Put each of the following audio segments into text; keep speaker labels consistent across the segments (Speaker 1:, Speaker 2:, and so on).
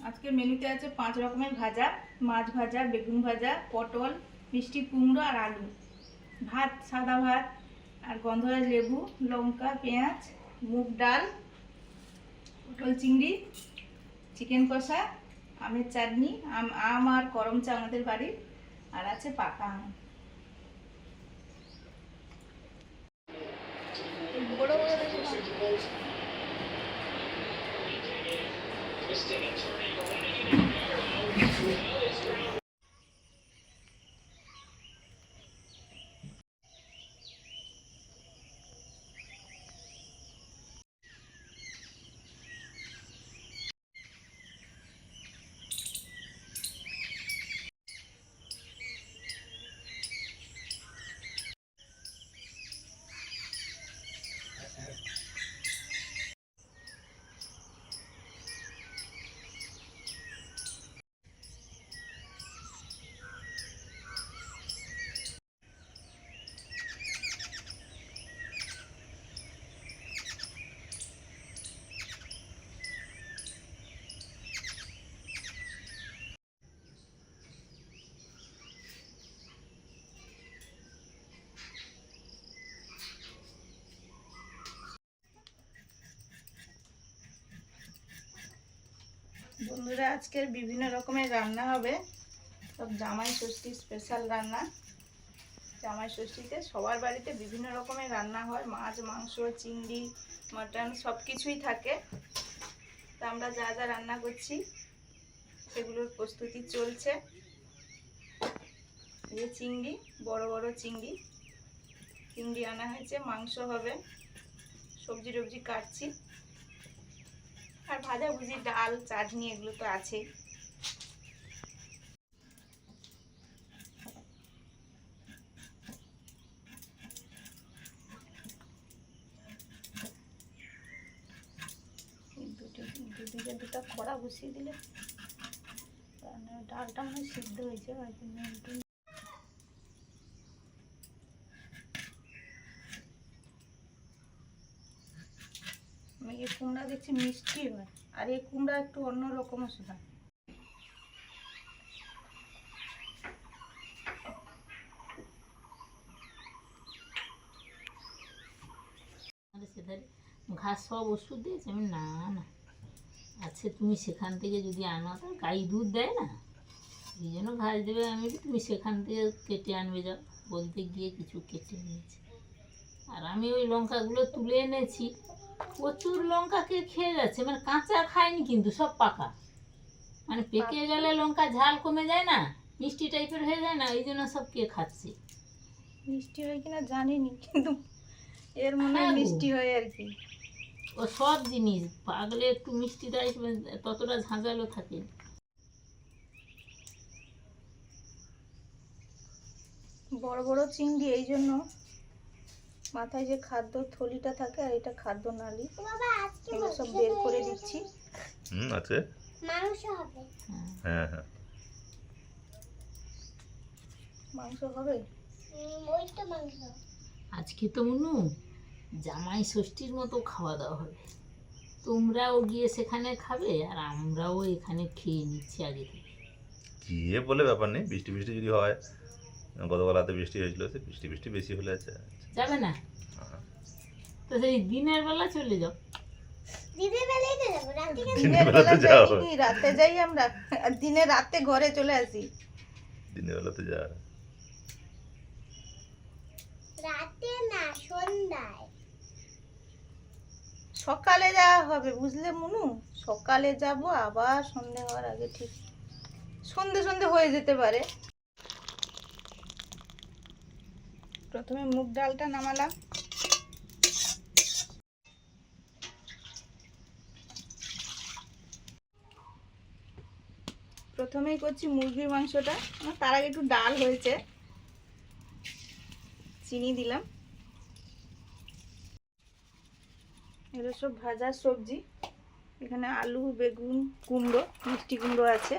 Speaker 1: আজকে মেনুতে আছে 5 রকমের ভাজা, মাছ ভাজা, বেগুন ভাজা, পটল, মিষ্টি কুমড়ো আর আলু, ভাত, সাদা ভাত আর গন্ধরাজ লেবু, লঙ্কা, পেঁয়াজ, মুগ ডাল, পটল চিংড়ি, চিকেন কষা, আমের চাটনি, আম আর করম চা আমাদের বাড়ির, আর আছে পাকা আম। বড় বড় বন্ধুরা, আজকের বিভিন্ন রকমের রান্না হবে, সব জামাই ষষ্ঠী স্পেশাল রান্না। জামাই ষষ্ঠীতে সবার বাড়িতে বিভিন্ন রকমের রান্না হয়, মাছ, মাংস, চিংড়ি, মাটন সব কিছুই থাকে। তা আমরা যা যা রান্না করছি সেগুলোর প্রস্তুতি চলছে। এই চিংড়ি, বড় বড় চিংড়ি আনা হয়েছে, মাংস হবে, সবজি টবজি কাটছি, আর ভাজাভুজি, ডাল, চাটনি এগুলো তো আছেই। দুটা কড়া বসিয়ে দিলে ডালটা মনে সিদ্ধ হয়েছে। এই কুমড়া দেখছি মিষ্টি হয়, আর এই কুমড়া একটু অন্যরকম শোনা।
Speaker 2: ঘাস সব ওষুধ দিয়েছে। আমি না না আছে, তুমি সেখান থেকে যদি আনো, তো গাই দুধ দেয় না, এই জন্য ঘাস দেবে। আমি তুমি সেখান থেকে কেটে আনবে যাও, বলতে গিয়ে কিছু কেটে নিয়েছি। আর আমি ওই লঙ্কাগুলো তুলে এনেছি, প্রচুর লঙ্কাকে খেয়ে যাচ্ছে, মানে কাঁচা খায়নি কিন্তু সব পাকা। মানে পেকে গেলে লঙ্কা ঝাল কমে যায় না, মিষ্টি টাইপের হয়ে যায় না, এই জন্য সব কে খাচ্ছে।
Speaker 1: মিষ্টি হয় কিনা জানিনি, কিন্তু এর মনে হয় মিষ্টি হয় আর কি।
Speaker 2: ও সব জিনিস পাগলে একটু মিষ্টি দেয়, ততটা ঝাঁঝালো থাকে।
Speaker 1: বড় বড় চিংড়ি, এই জন্য মাথায় যে খাদ্য থলিটা থাকে আর এটা খাদ্য নালী, এগুলো সব বের করে দিচ্ছি।
Speaker 3: আছে
Speaker 1: মাংস হবে।
Speaker 3: হ্যাঁ হ্যাঁ,
Speaker 1: মাংস হবে। ওইটা মাংস
Speaker 2: আজকে তো মনু জামাই ষষ্ঠীর মতো খাওয়া দাওয়া হবে। তোমরাও গিয়ে সেখানে খাবে, আর আমরাও এখানে খেয়ে নিচ্ছি আগে থেকে।
Speaker 3: গিয়ে বলে ব্যাপার নেই, বৃষ্টি বৃষ্টি যদি হয়, গতকাল রাতে বৃষ্টি হয়েছিল, সে বৃষ্টি বৃষ্টি বেশি হলে আছে
Speaker 2: যাবে না, তো সেই দিনের বেলা চলে যাও।
Speaker 1: দিনের বেলা যাই কি রাতে যাই আমরা, আর দিনে রাতে ঘরে চলে আসি।
Speaker 3: দিনের বেলা তো যা,
Speaker 1: রাতে না, সন্ধ্যায়। সকালে যাওয়া হবে, বুঝলে মনু, সকালে যাব, আবার সন্ধে হওয়ার আগে ঠিক সন্ধে হয়ে যেতে পারে। প্রথমে মুগ ডালটা নামালাম, প্রথমেই করছি মুরগির মাংসটা। তার আগে একটু ডাল হয়েছে, চিনি দিলাম। এগুলো সব ভাজার সবজি, এখানে আলু, বেগুন, কুমড়ো, মিষ্টি কুমড়ো আছে,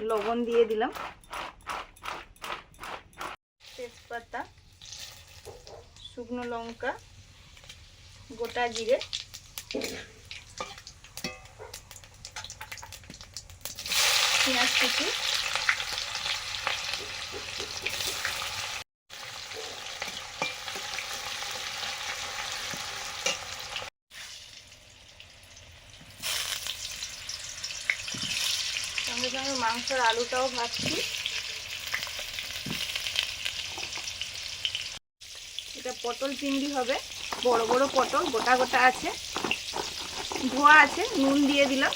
Speaker 1: লবণ দিয়ে দিলাম, তেজপাতা, শুকনো লঙ্কা, গোটা জিরে, পেঁয়াজ কুচি, সঙ্গে সঙ্গে মাংসের আলুটাও ভাজছি। এটা পটল চিংড়ি হবে, বড় বড় পটল গোটা গোটা আছে, ধোয়া আছে, নুন দিয়ে দিলাম।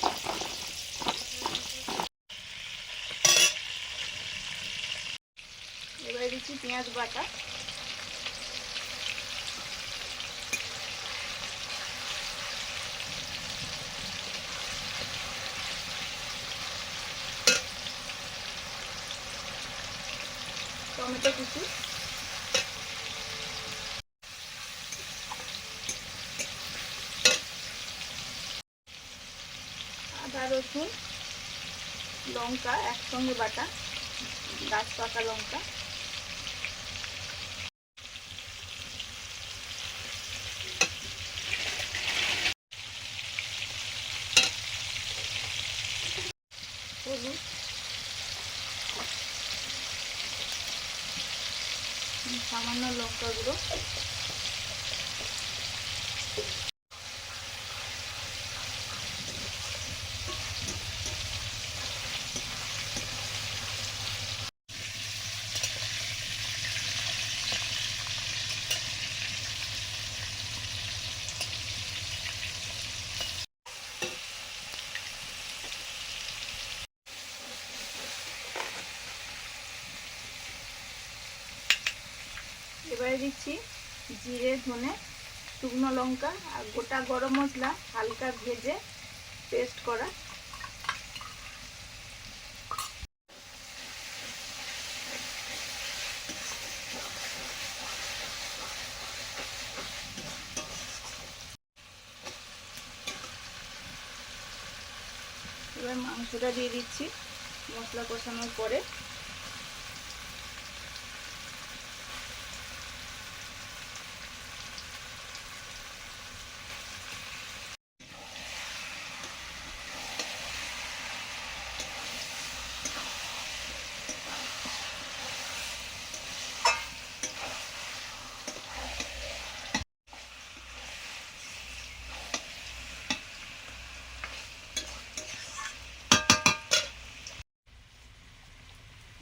Speaker 1: এবারে দিচ্ছি পেঁয়াজ বাটা, টমেটো কুচি, আদা রসুন লঙ্কা একসঙ্গে বাটা, গাছ পাকা লঙ্কা, হলুদ, সামান্য লঙ্কা গুঁড়ো, এবারে দিচ্ছি জিরে ধনে শুকনো লঙ্কা আর গোটা গরম মশলা হালকা ভেজে পেস্ট করা। এবার মাংসটা দিয়ে দিচ্ছি মশলা কষানোর পরে।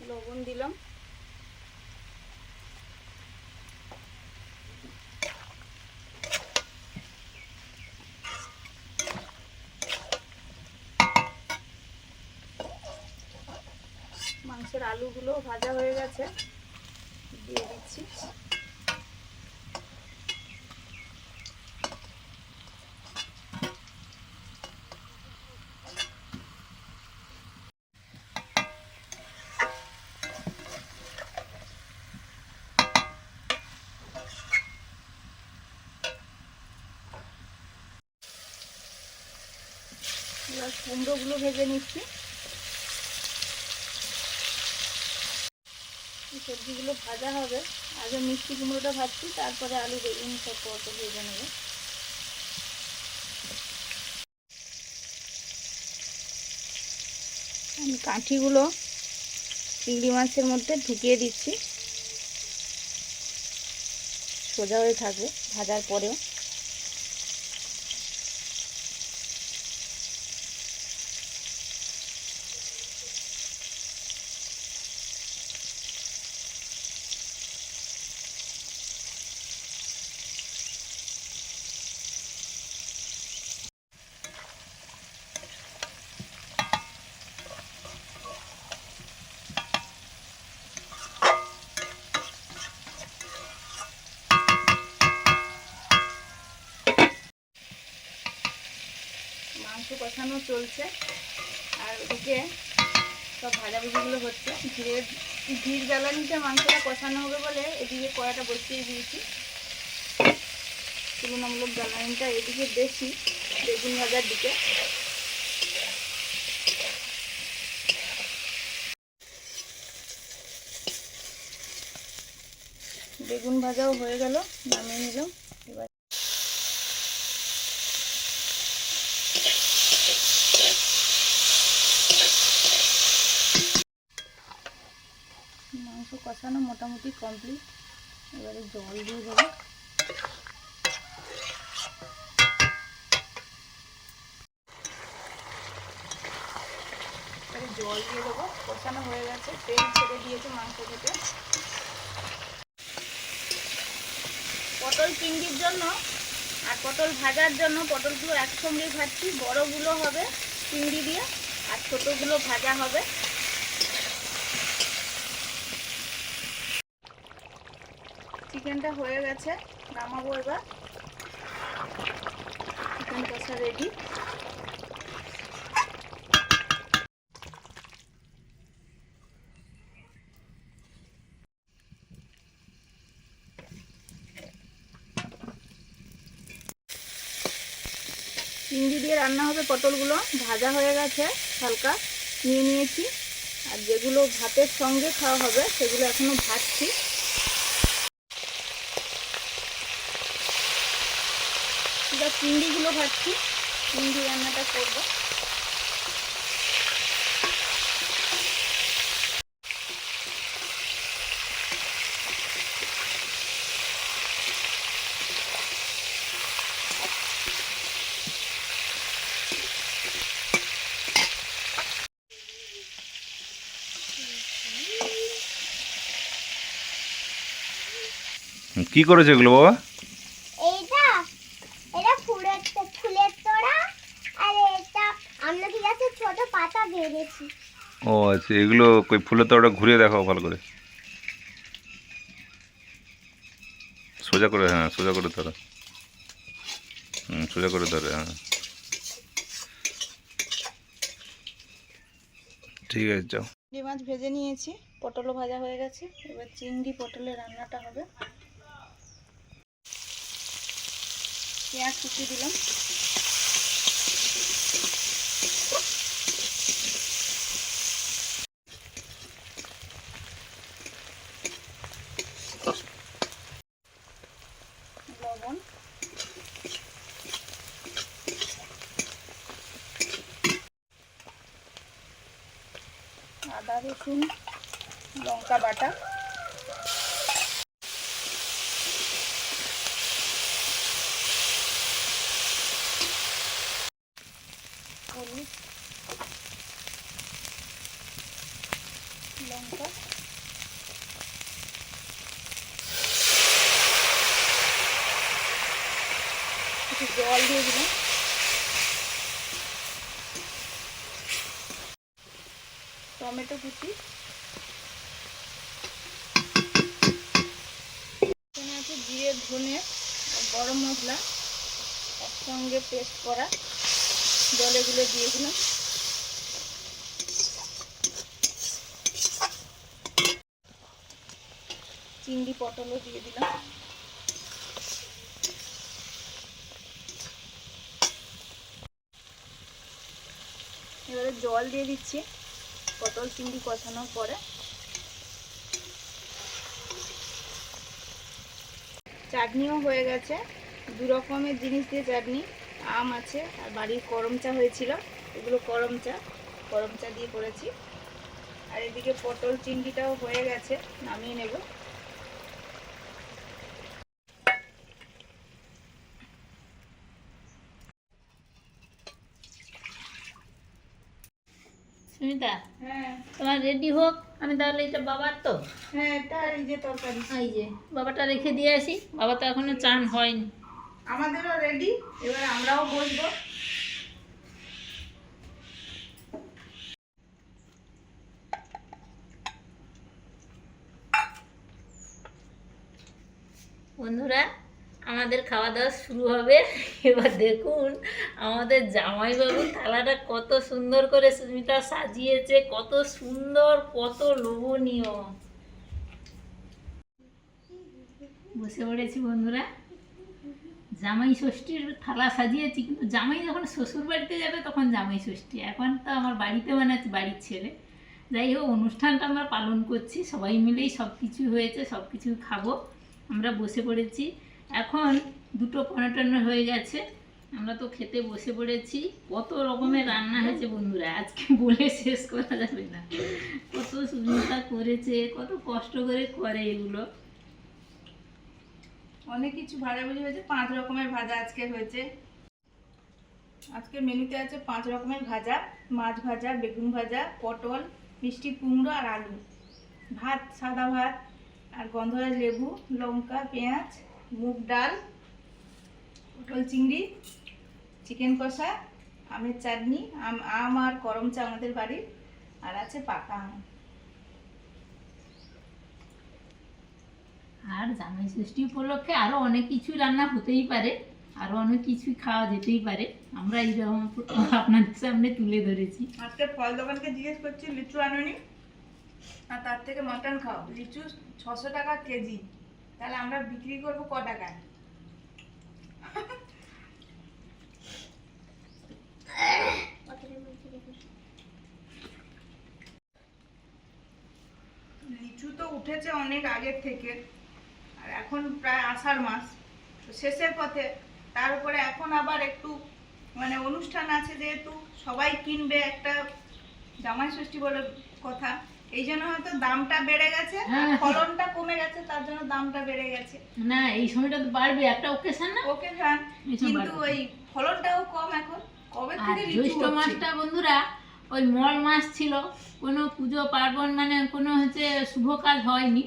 Speaker 1: লবণ দিলাম, মাংসের আলুগুলো ভাজা হয়ে গেছে, দিয়ে দিচ্ছি। এবার কুমড়োগুলো ভেজে নিচ্ছি। সবজিগুলো ভাজা হবে, আগে মিষ্টি কুমড়োটা ভাজছি, তারপরে আলু বেগুন সব পরপর ভেজে নেব। আমি কাঠিগুলো চিংড়ি মাছের মধ্যে ঢুকিয়ে দিচ্ছি, সোজা হয়ে থাকবে ভাজার পরেও। মাংস কষানো চলছে আর ওদিকে সব ভাজাভুজিগুলো হচ্ছে। ধীর জ্বালানিতে মাংসটা কষানো হবে বলে এদিকে কড়াটা বসিয়ে দিয়েছি। তুলনামূলক জ্বালানিটা এদিকে বেশি বেগুন ভাজার দিকে। বেগুন ভাজাও হয়ে গেল, নামিয়ে নিলাম। এবার মাংস কষানো মোটামুটি কমপ্লিট। এবারে জল দিয়ে দেবো। এবারে জল দিয়ে দেবো। কষানো হয়ে গেছে, তেল ছেড়ে দিয়েছে মাংস থেকে। পটল চিংড়ির জন্য আর পটল ভাজার জন্য পটলগুলো একসঙ্গেই ভাজছি। বড়গুলো হবে চিংড়ি দিয়ে আর ছোটোগুলো ভাজা হবে। চিকেনটা হয়ে গেছে, নামাবো এবার। চিকেন কষা রেডি। চিংড়ি দিয়ে রান্না হবে পটলগুলো। ভাজা হয়ে গেছে, হালকা নিয়ে নিয়েছি। আর যেগুলো ভাতের সঙ্গে খাওয়া হবে সেগুলো এখনো ভাজছি। এবার চিংড়িগুলো ভাজছি, চিংড়ি রান্নাটা করবো।
Speaker 3: কি করেছে এগুলো বাবা?
Speaker 4: এইটা এটা ফুলের তোড়া, আর এটা আমলকি গাছের ছোট পাতা বেরিয়েছি।
Speaker 3: ও আচ্ছা, এগুলো কই ফুলের তোড়াটা ঘুরিয়ে দেখাও ভালো করে। সোজা করে, হ্যাঁ সোজা করে ধরো। সোজা করে ধরে, হ্যাঁ ঠিক আছে যাও।
Speaker 1: চিংড়ি মাছ ভেজে নিয়েছি, পটলও ভাজা হয়ে গেছে। এবার চিংড়ি পটলের রান্নাটা হবে। পেঁয়াজ কুচি দিলাম। লবণ, আদা রসুন লঙ্কা বাটা, হলুদ লঙ্কা, একটু জল দিয়ে দিলাম। টমেটো কুচি, এখানে আছে জিরে ধনে আর গরম মশলা একসঙ্গে পেস্ট করা। জলে গুলে দিয়ে দিলাম। চিংড়ি পটলও দিয়ে দিলাম। এবারে জল দিয়ে দিচ্ছি পটল চিংড়ি কষানোর পরে। চাটনিও হয়ে গেছে, দু রকমের জিনিস দিয়ে চাটনি। আম আছে আর বাড়ির করম চা হয়েছিল, এগুলো করম চা দিয়ে করেছি। আর এদিকে পটল চিংড়িটাও হয়ে গেছে, নামিয়ে নেব।
Speaker 2: সুমিতা,
Speaker 1: হ্যাঁ
Speaker 2: তোমার রেডি হোক, আমি তাহলে এটা বাবার তো,
Speaker 1: হ্যাঁ, এটা এই যে তরকারি।
Speaker 2: এই যে বাবাটা রেখে দিয়ে আসি। বাবা তো এখনো চান হয়নি।
Speaker 1: আমাদেরও রেডি, এবার আমরাও বসবো।
Speaker 2: বন্ধুরা, আমাদের খাওয়া দাওয়া শুরু হবে। এবার দেখুন আমাদের জামাইবাবু থালাটা কত সুন্দর করে সুমিতা সাজিয়েছে, কত সুন্দর, কত লোভনীয়। বসে পড়েছি বন্ধুরা, জামাই ষষ্ঠীর থালা সাজিয়েছি। কিন্তু জামাই যখন শ্বশুর বাড়িতে যাবে তখন জামাই ষষ্ঠী, এখন তো আমার বাড়িতে বানাচ্ছি, বাড়ির ছেলে। যাই হোক, অনুষ্ঠানটা আমরা পালন করছি, সবাই মিলেই সব কিছু হয়েছে, সব কিছু খাবো। আমরা বসে পড়েছি। এখন 2:15 হয়ে গেছে। আমরা তো খেতে বসে পড়েছি। কত রকমের রান্না হয়েছে বন্ধুরা, আজকে বলে শেষ করা যাবে না। কত সুস্মিতা করেছে, কত কষ্ট করে করে এগুলো।
Speaker 1: অনেক কিছু ভাজাভুজি হয়েছে, 5 রকমের ভাজা আজকে হয়েছে। আজকে মেনুতে আছে 5 রকমের ভাজা, মাছ ভাজা, বেগুন ভাজা, পটল, মিষ্টি কুমড়ো আর আলু, ভাত, সাদা ভাত আর গন্ধরাজ লেবু, লঙ্কা, পেঁয়াজ, মুগ ডাল, পটল চিংড়ি, চিকেন কষা, আমের চাটনি, আম আর করম চা আমাদের বাড়ির, আর আছে পাকা আম।
Speaker 2: আর জামাই ষষ্ঠী উপলক্ষে আরো অনেক কিছু রান্না হতেই পারে, আরো অনেক কিছু খাওয়া যেতেই পারে। আমরা এইরকম আপনাদের সামনে তুলে ধরেছি।
Speaker 1: আজকে ফল দোকানকে জিজ্ঞেস করছি লিচু আনুনি, আর তার থেকে মটন খাও। লিচু 600 টাকা কেজি, তাহলে আমরা বিক্রি করবো ক টাকায়? লিচু তো উঠেছে অনেক আগের থেকে, আর এখন প্রায় আষাঢ় মাস তো শেষের পথে, তার উপরে এখন আবার একটু মানে অনুষ্ঠান আছে, যেহেতু সবাই কিনবে, একটা জামাই ষষ্ঠী বলে কথা, এই জন্য হয়তো দামটা বেড়ে গেছে,
Speaker 2: হ্যাঁ।
Speaker 1: ফলনটা কমে গেছে, তার জন্য দামটা বেড়ে গেছে।
Speaker 2: না এই সময়টা তো বাড়বে, একটা ওকেশন না।
Speaker 1: ওকে খান,
Speaker 2: এসব
Speaker 1: কিন্তু
Speaker 2: বাড়বে।
Speaker 1: ওই ফলনটাও কম এখন। কবে
Speaker 2: আর
Speaker 1: থেকে লিচু
Speaker 2: জ্যৈষ্ঠ
Speaker 1: হচ্ছে?
Speaker 2: মাসটা বন্ধুরা ওই মল মাস ছিল, কোনো পুজো পার্বণ মানে কোনো হচ্ছে শুভ কাজ হয়নি।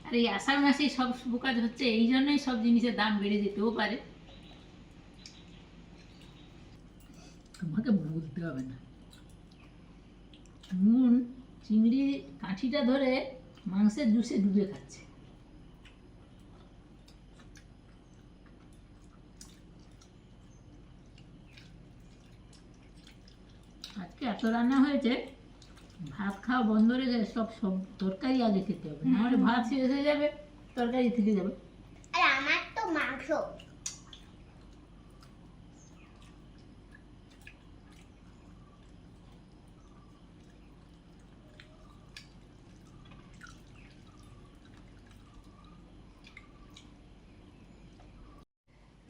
Speaker 2: আর এই আষাঢ় মাসেই সব শুভ কাজ হচ্ছে, এই জন্যই সব জিনিসের দাম বেড়ে যেতেও পারে। তোমাকে বলতে হবে না, নুন চিংড়ি কাঠিটা ধরে মাংসের জুসে ডুবে খাচ্ছে। আজকে এত রান্না হয়েছে, ভাত খাওয়া বন্ধ হয়ে যায়, সব সব তরকারি আগে খেতে হবে, নাহলে ভাত শেষ হয়ে যাবে, তরকারি থেকে যাবে।
Speaker 4: আর আমার তো মাংস।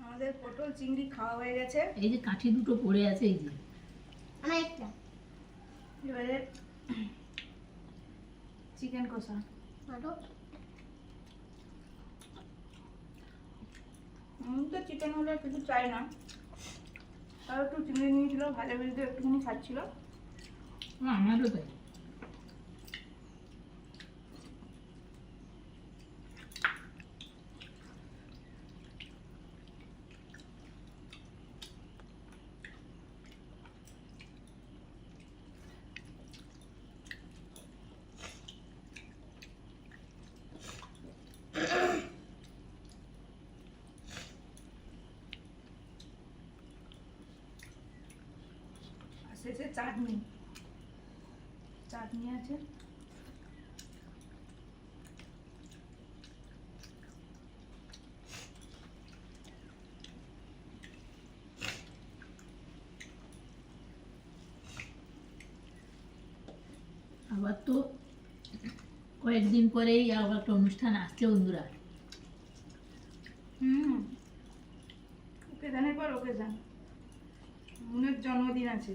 Speaker 1: আমাদের পটল চিংড়ি খাওয়া হয়ে গেছে।
Speaker 2: এই যে কাঠি দুটো পড়ে আছে, এই যে
Speaker 4: আমার একটা
Speaker 1: এবারে চিকেন কষা।
Speaker 4: আরো
Speaker 1: আমি তো চিকেন হলে কিছু চাই না, তাও একটু চিংড়ি নিয়েছিল, ভাজা ভেজে একটুখানি খাচ্ছিল।
Speaker 2: আমারও তাই।
Speaker 1: আর শেষে চাটনি, চাটনি আছে।
Speaker 2: আবার তো কয়েকদিন পরেই আবার একটা অনুষ্ঠান আসছে বন্ধুরা।
Speaker 1: ওকেজানের পর ওকেজান, মুনের জন্মদিন আছে,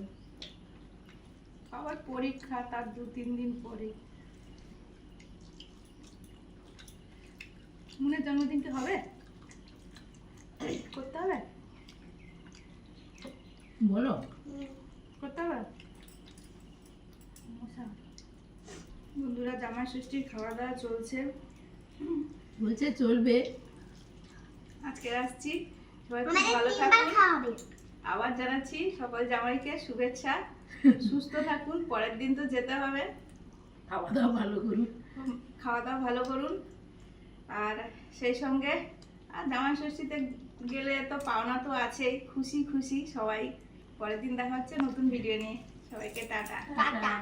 Speaker 1: আবার পরীক্ষা তার 2-3 দিন পরে। মুনের জন্মদিন কি হবে? করতে হবে,
Speaker 2: বলো
Speaker 1: করতে হবে। মশা। বন্ধুরা জামাই ষষ্ঠীর খাওয়া দাওয়া চলছে,
Speaker 2: বলছে চলবে।
Speaker 1: আজকে আসছি, সবাই খুব
Speaker 4: আমাদের
Speaker 1: ভালো
Speaker 4: 3বার
Speaker 1: থাকুন।
Speaker 4: খাওয়া হবে।
Speaker 1: আবার জানাচ্ছি সকল জামাইকে শুভেচ্ছা, সুস্থ থাকুন, পরের দিন তো যেতে হবে।
Speaker 2: খাওয়া দাওয়া ভালো করুন।
Speaker 1: খাওয়া দাওয়া ভালো করুন, আর সেই সঙ্গে আর জামাই ষষ্ঠীতে গেলে তো পাওনা তো আছেই, খুশি খুশি সবাই। পরের দিন দেখা হচ্ছে নতুন ভিডিও নিয়ে, সবাইকে টাটা।
Speaker 4: টাটা।